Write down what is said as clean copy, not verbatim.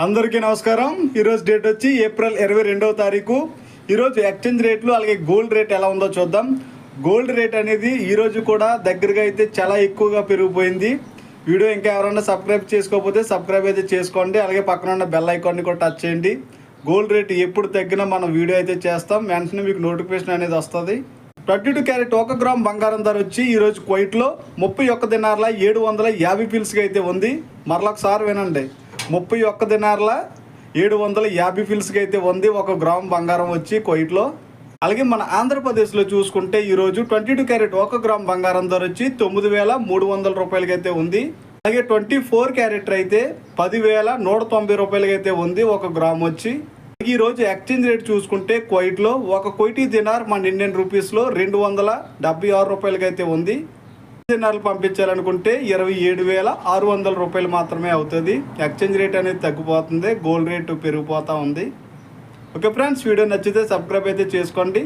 అందరికీ నమస్కారం. ఈరోజు డేట్ వచ్చి ఏప్రిల్ 22వ తారీఖు. ఈరోజు ఎక్స్చేంజ్ రేట్లు అలాగే గోల్డ్ రేట్ ఎలా ఉందో చూద్దాం. గోల్డ్ రేట్ అనేది ఈరోజు కూడా దగ్గరగా అయితే చాలా ఎక్కువగా పెరిగిపోయింది. వీడియో ఇంకా ఎవరైనా సబ్స్క్రైబ్ చేసుకోకపోతే సబ్స్క్రైబ్ అయితే చేసుకోండి. అలాగే పక్కన ఉన్న బెల్ ఐకాన్ని కూడా టచ్ చేయండి. గోల్డ్ రేట్ ఎప్పుడు తగ్గినా మనం వీడియో అయితే చేస్తాం, వెంటనే మీకు నోటిఫికేషన్ అనేది వస్తుంది. 22 క్యారెట్ 1 గ్రామ్ బంగారం ధర వచ్చి ఈరోజు కువైట్లో 31 దినార్ల 750 ఫిల్స్గా అయితే ఉంది. మరొకసారి వినండి, 31 దినార్ల 750 ఫిల్స్గా అయితే ఉంది 1 గ్రామ్ బంగారం వచ్చి కువైట్లో. అలాగే మన ఆంధ్రప్రదేశ్లో చూసుకుంటే ఈరోజు 22 క్యారెట్ 1 గ్రామ్ బంగారం ధర వచ్చి 9,300 రూపాయలకి అయితే ఉంది. అలాగే 24 క్యారెట్ అయితే 10,190 రూపాయలకి అయితే ఉంది 1 గ్రామ్ వచ్చి. ఈ రోజు ఎక్స్చేంజ్ రేట్ చూసుకుంటే కువైట్లో 1 కువైటీ దినార్ మన ఇండియన్ రూపీస్లో 276 రూపాయలకి అయితే ఉంది. దినార్లు పంపించాలనుకుంటే 27,600 రూపాయలు మాత్రమే అవుతుంది. ఎక్స్చేంజ్ రేట్ అనేది తగ్గిపోతుంది, గోల్డ్ రేట్ పెరిగిపోతూ ఉంది. ఓకే ఫ్రెండ్స్, వీడియో నచ్చితే సబ్స్క్రైబ్ అయితే చేసుకోండి.